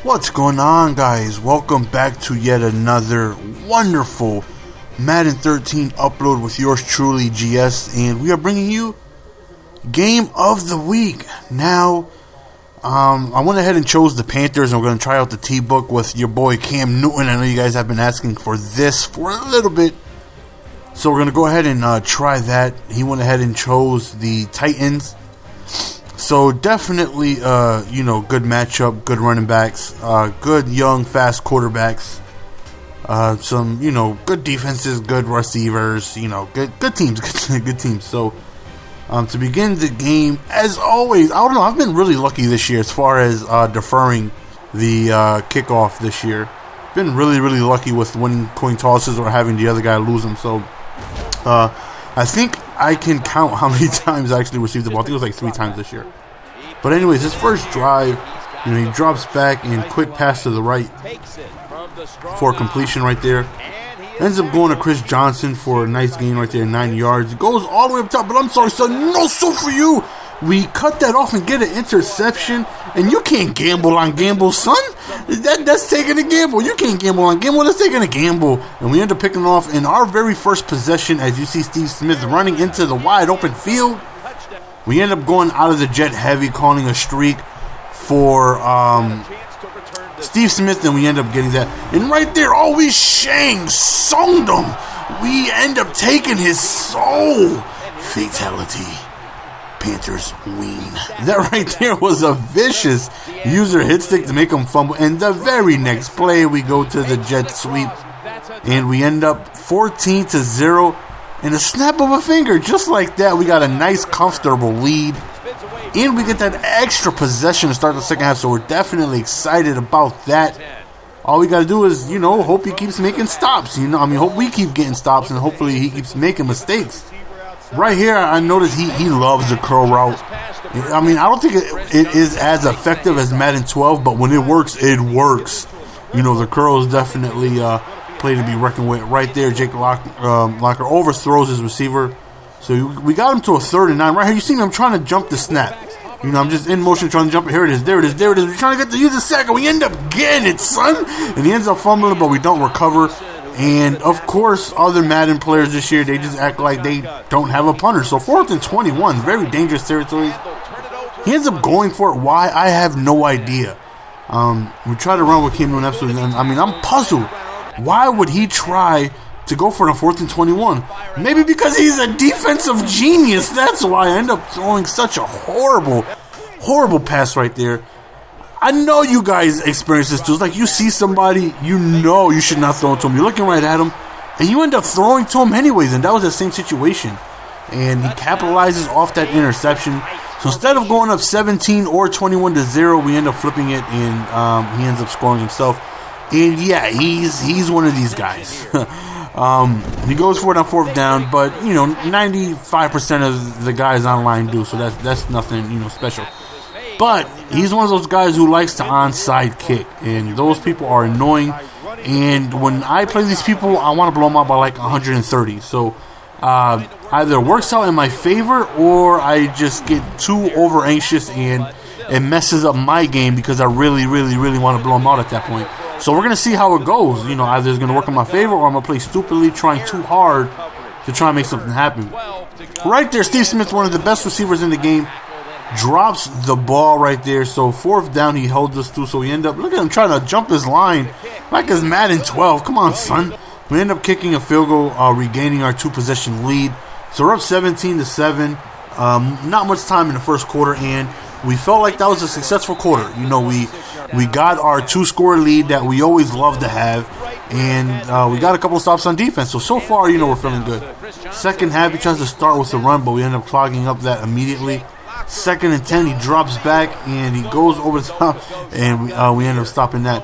What's going on, guys? Welcome back to yet another wonderful Madden 13 upload with yours truly, GS, and we are bringing you Game of the Week. Now, I went ahead and chose the Panthers, and we're going to try out the TEBOOK with your boy Cam Newton. I know you guys have been asking for this for a little bit, so we're going to go ahead and try that. He went ahead and chose the Titans. So definitely, good matchup, good running backs, good young, fast quarterbacks, some, good defenses, good receivers, good teams, good teams. So, to begin the game, as always, I don't know, I've been really lucky this year as far as deferring the kickoff this year. Been really, really lucky with winning coin tosses or having the other guy lose them. So, I think I can count how many times I actually received the ball. I think it was like 3 times this year. But anyways, his first drive, he drops back and quick pass to the right for completion right there. Ends up going to Chris Johnson for a nice gain right there, 9 yards. Goes all the way up top, but I'm sorry, son, no so for you. We cut that off and get an interception, and you can't gamble on gamble, son. That's taking a gamble. You can't gamble on gamble. That's taking a gamble. And we end up picking off in our very first possession as you see Steve Smith running into the wide open field. We end up going out of the jet heavy, calling a streak for Steve Smith, and we end up getting that. And right there, we Shang Tsung'd him. We end up taking his soul. Fatality. Panthers win. That right there was a vicious user hit stick to make him fumble. And the very next play, we go to the jet sweep, and we end up 14-0 in a snap of a finger. Just like that, we got a nice, comfortable lead, and we get that extra possession to start the second half. So we're definitely excited about that. All we got to do is, hope he keeps making stops. Hope we keep getting stops, and hopefully he keeps making mistakes. Right here, I noticed he loves the curl route. I don't think it is as effective as Madden 12, but when it works, it works. The curl is definitely play to be reckoned with. Right there, Jake Locker overthrows his receiver. So we got him to a 3rd and 9. Right here, you see me, I'm trying to jump the snap. I'm just in motion trying to jump it. Here it is, there it is, there it is. We're trying to get to use the sack, and we end up getting it, son. And he ends up fumbling, but we don't recover. And, of course, other Madden players this year, they just act like they don't have a punter. So 4th and 21, very dangerous territory. He ends up going for it. Why? I have no idea. We try to run with Cam Newton, absolutely. I'm puzzled. Why would he try to go for the 4th and 21? Maybe because he's a defensive genius. That's why I end up throwing such a horrible, horrible pass right there. I know you guys experience this too. It's like you see somebody, you should not throw it to him. You're looking right at him, and you end up throwing to him anyways. And that was the same situation. And he capitalizes off that interception. So instead of going up 17 or 21-0, we end up flipping it, and he ends up scoring himself. And yeah, he's one of these guys. He goes for it on 4th down, but 95% of the guys online do. So that's nothing special. But he's one of those guys who likes to onside kick, and those people are annoying. And when I play these people, I want to blow them out by like 130. So either it works out in my favor, or I just get too over anxious and it messes up my game because I really, really, really want to blow them out at that point. So we're going to see how it goes. Either it's going to work in my favor, or I'm going to play stupidly, trying too hard to try and make something happen. Right there, Steve Smith, one of the best receivers in the game, drops the ball right there. So 4th down, he held us to. So we end up, look at him trying to jump his line like it's Madden 12. Come on, son. We end up kicking a field goal, regaining our 2-possession lead. So we're up 17-7. Not much time in the first quarter, and we felt like that was a successful quarter. We got our 2-score lead that we always love to have, and we got a couple of stops on defense. So far, we're feeling good. Second half, he tries to start with a run, but we end up clogging up that immediately. 2nd and 10, he drops back, and he goes over the top, and we end up stopping that.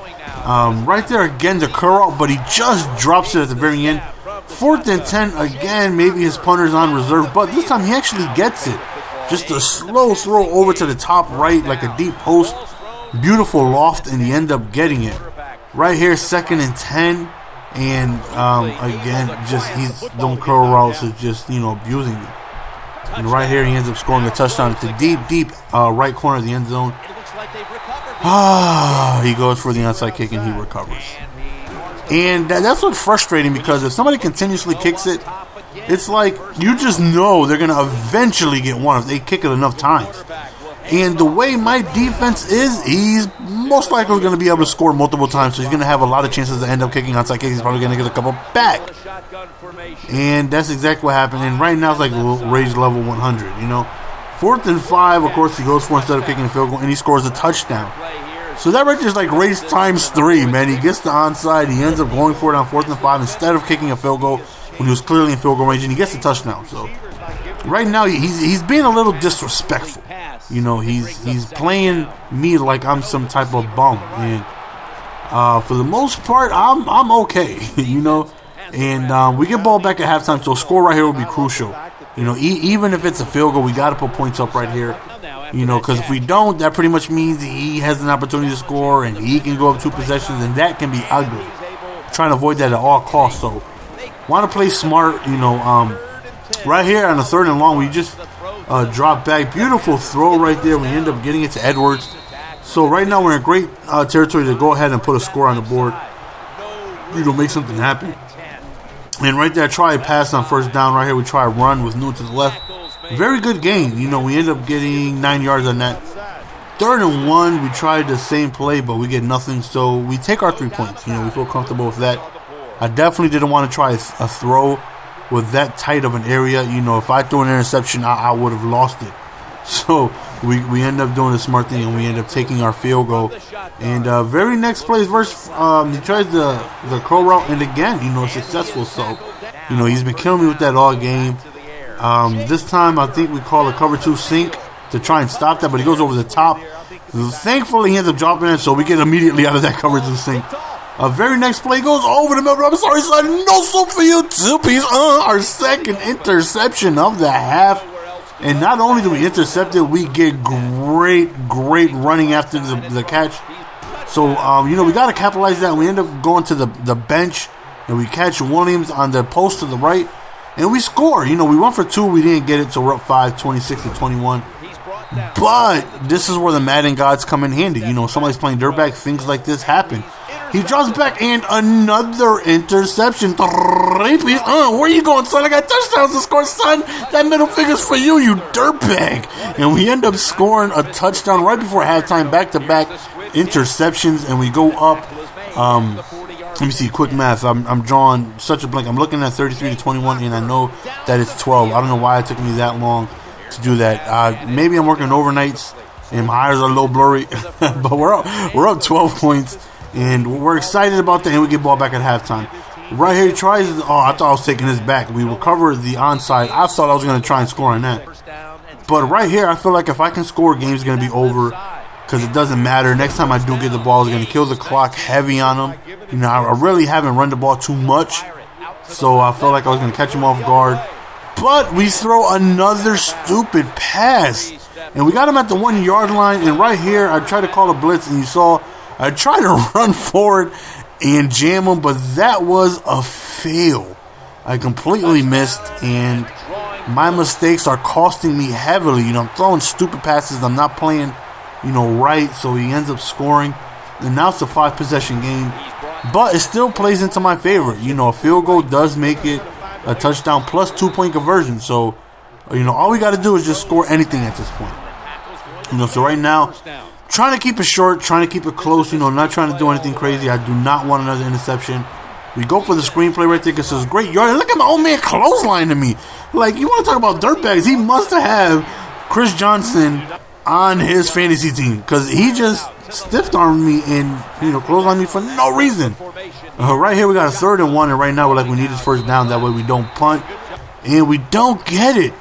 Right there, again, the curl, but he just drops it at the very end. 4th and 10, again, maybe his punter's on reserve, but this time he actually gets it. Just a slow throw over to the top right, like a deep post. Beautiful loft, and he end up getting it. Right here, 2nd and 10, and again, he's them curl routes is just abusing me. And right here, he ends up scoring a touchdown to deep right corner of the end zone. He goes for the onside kick and he recovers. And that's what's frustrating, because if somebody continuously kicks it, it's like you just know they're going to eventually get one if they kick it enough times. And the way my defense is, he's most likely going to be able to score multiple times, so he's going to have a lot of chances to end up kicking onside kicks. He's probably going to get a couple back. And that's exactly what happened. And right now it's like rage level 100, you know. 4th and 5, of course, he goes for instead of kicking a field goal, and he scores a touchdown. So that right there is like rage times 3, man. He gets the onside. He ends up going for it on 4th and 5 instead of kicking a field goal when he was clearly in field goal range, and he gets the touchdown. So right now he's being a little disrespectful. You know, he's playing me like I'm some type of bum, and for the most part, I'm okay. You know, and we get ball back at halftime, so a score right here will be crucial. You know, even if it's a field goal, we got to put points up right here. You know, because if we don't, that pretty much means he has an opportunity to score, and he can go up 2 possessions, and that can be ugly. Trying to avoid that at all costs. So, want to play smart. You know, right here on the 3rd and long, we just drop back. Beautiful throw right there. We end up getting it to Edwards. So right now we're in great territory to go ahead and put a score on the board. You know, make something happen. And right there, try a pass on 1st down. Right here, we try a run with Newton to the left. Very good game. You know, we end up getting 9 yards on that. 3rd and 1, we tried the same play, but we get nothing. So we take our 3 points. You know, we feel comfortable with that. I definitely didn't want to try a throw with that tight of an area. You know, if I threw an interception, I would have lost it. So we end up doing the smart thing, and we end up taking our field goal. And very next play is versus he tries the curl route, and again, you know, successful. So, you know, he's been killing me with that all game. This time I think we call a cover 2 sink to try and stop that, but he goes over the top. Thankfully, he ends up dropping it, so we get immediately out of that cover 2 sink. Very next play goes over the middle. I'm sorry, son. No soap for you, 2-piece. Our 2nd interception of the half. And not only do we intercept it, we get great running after the catch. So, you know, we got to capitalize that. We end up going to the bench, and we catch Williams on the post to the right, and we score. You know, we went for 2. We didn't get it, so we're up 5, 26-21. But this is where the Madden gods come in handy. You know, somebody's playing dirtbag, things like this happen. He drops back, and another interception. 3-piece. Where you going, son? I got touchdowns to score, son. That middle finger's for you, you dirtbag. And we end up scoring a touchdown right before halftime, back-to-back interceptions, and we go up. Let me see, quick math. I'm drawing such a blank. I'm looking at 33-21, and I know that it's 12. I don't know why it took me that long to do that. Maybe I'm working overnights, and my eyes are a little blurry. But we're up 12 points. And we're excited about that, and we get ball back at halftime. Right here, he tries. I thought I was taking this back. We recover the onside. I thought I was going to try and score on that. But right here, I feel like if I can score, game's going to be over, because it doesn't matter. Next time I do get the ball, it's going to kill the clock heavy on them. You know, I really haven't run the ball too much, so I felt like I was going to catch him off guard. But we throw another stupid pass, and we got him at the 1 yard line. And right here, I tried to call a blitz, and you saw I tried to run forward and jam him, but that was a fail. I completely missed, and my mistakes are costing me heavily. You know, I'm throwing stupid passes. I'm not playing, you know, right, so he ends up scoring. And now it's a 5-possession game, but it still plays into my favor. You know, a field goal does make it a touchdown plus 2-point conversion. So, you know, all we got to do is just score anything at this point. You know, so right now, trying to keep it short, trying to keep it close, you know, not trying to do anything crazy. I do not want another interception. We go for the screenplay right there because it's great yard. Look at my old man clothesline to me. Like, you want to talk about dirtbags? He must have Chris Johnson on his fantasy team, because he just stiff-armed me and, you know, clotheslined me for no reason. Right here we got a 3rd and 1, and right now we're like, we need this 1st down. That way we don't punt, and we don't get it.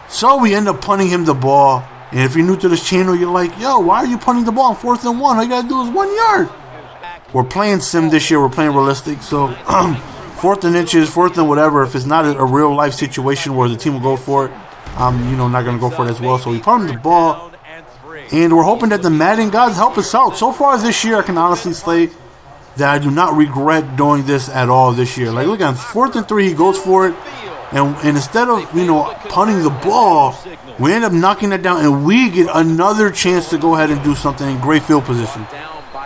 So we end up punting him the ball. And if you're new to this channel, you're like, yo, why are you punting the ball on 4th and 1? All you got to do is 1 yard. We're playing sim this year. We're playing realistic. So 4th and inches, 4th and whatever. If it's not a real life situation where the team will go for it, I'm, you know, not going to go for it as well. So we punt the ball, and we're hoping that the Madden gods help us out. So far this year, I can honestly say that I do not regret doing this at all this year. Like, look, on 4th and 3, he goes for it. And instead of, you know, punting the ball, We end up knocking that down, and we get another chance to go ahead and do something in great field position.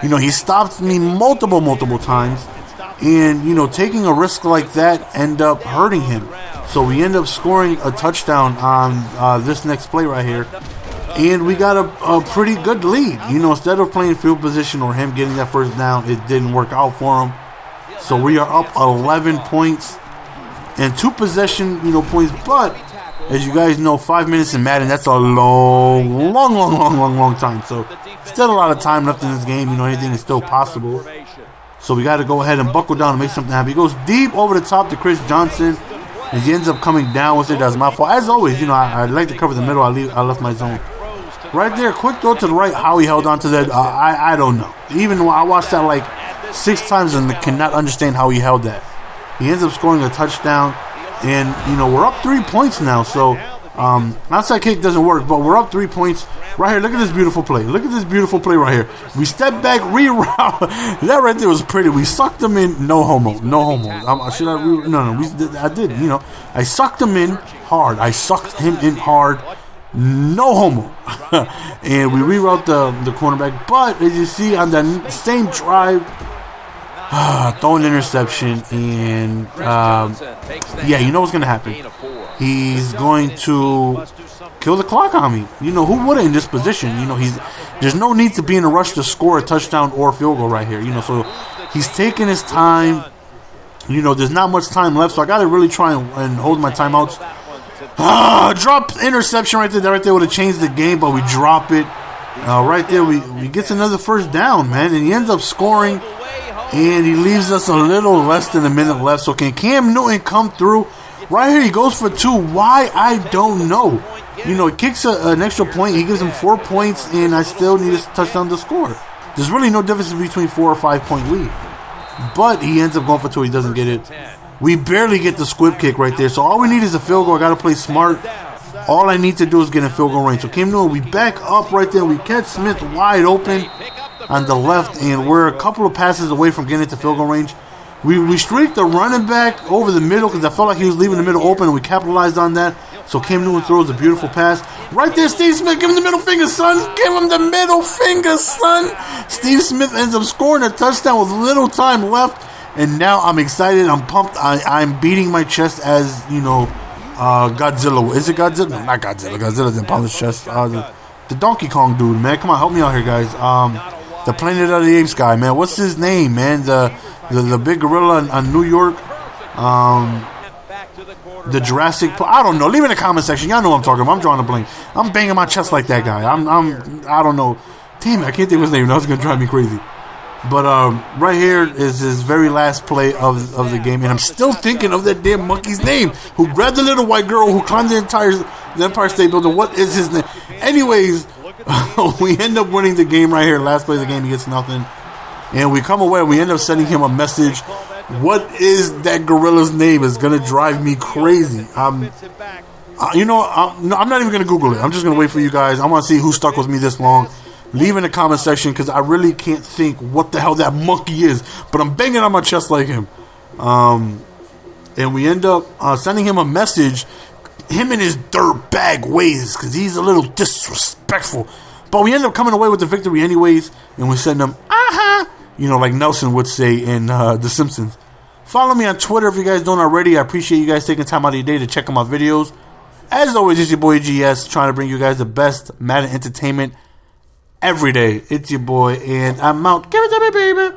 You know, he stopped me multiple times, and, you know, taking a risk like that end up hurting him. So we end up scoring a touchdown on this next play right here, and we got a pretty good lead. You know, instead of playing field position or him getting that first down, it didn't work out for him. So we are up 11 points and 2 possession, you know, points. But as you guys know, 5 minutes in Madden, that's a long time. So still a lot of time left in this game. You know, anything is still possible. So we got to go ahead and buckle down and make something happen. He goes deep over the top to Chris Johnson, and he ends up coming down with it. That's my fault. As always, you know, I like to cover the middle. I left my zone. Right there, quick throw to the right. How he held on to that, I don't know. Even though I watched that like 6 times and cannot understand how he held that. He ends up scoring a touchdown, and, you know, we're up 3 points now. So outside kick doesn't work, but we're up 3 points. Right here, look at this beautiful play. Look at this beautiful play right here. We step back, reroute. That right there was pretty. We sucked him in. No homo. No homo. Should I? No. I did. You know, I sucked him in hard. I sucked him in hard. No homo. And we reroute the cornerback. But as you see on the same drive, throwing an interception, and yeah, you know what's going to happen. He's going to kill the clock on me. You know, who would in this position? You know, there's no need to be in a rush to score a touchdown or a field goal right here. You know, so he's taking his time. You know, there's not much time left, so I got to really try and hold my timeouts. Drop interception right there. That right there would have changed the game, but we drop it. Right there, we get another first down, man, and he ends up scoring, and he leaves us a little less than a minute left. So can Cam Newton come through? Right here, he goes for 2. Why? I don't know. You know, he kicks an extra point. He gives him 4 points, and I still need a touchdown to score. There's really no difference between 4 or 5 point lead. But he ends up going for 2. He doesn't get it. We barely get the squib kick right there. So all we need is a field goal. I got to play smart. All I need to do is get in field goal range. So Cam Newton, we back up right there. We catch Smith wide open on the left, and we're a couple of passes away from getting to field goal range. We streaked the running back over the middle because I felt like he was leaving the middle open, and we capitalized on that. So Cam Newton throws a beautiful pass. Right there, Steve Smith, give him the middle finger, son. Give him the middle finger, son. Steve Smith ends up scoring a touchdown with little time left. And now I'm excited. I'm pumped. I'm beating my chest as, you know, Godzilla. Is it Godzilla? No, not Godzilla. Godzilla didn't pound his chest. The Donkey Kong dude, man. Come on, help me out here, guys. The Planet of the Apes guy, man. What's his name, man? The big gorilla on New York. The Jurassic Park. I don't know. Leave it in the comment section. Y'all know what I'm talking about. I'm drawing a blank. I'm banging my chest like that guy. I don't know. Damn it, I can't think of his name. That was gonna drive me crazy. But right here is his very last play of the game, and I'm still thinking of that damn monkey's name who grabbed the little white girl who climbed the Empire State Building. What is his name? Anyways, we end up winning the game right here. Last play of the game, he gets nothing, and we come away. We end up sending him a message. What is that gorilla's name? Is gonna drive me crazy. You know, I'm not even gonna Google it. I'm just gonna wait for you guys. I want to see who stuck with me this long. Leave in the comment section because I really can't think what the hell that monkey is. But I'm banging on my chest like him. And we end up sending him a message. Him and his dirtbag ways because he's a little disrespectful. But we end up coming away with the victory anyways. And we send him, you know, like Nelson would say in The Simpsons. Follow me on Twitter if you guys don't already. I appreciate you guys taking time out of your day to check out my videos. As always, it's your boy GS trying to bring you guys the best Madden entertainment every day. It's your boy, and I'm out. Give it to me, baby.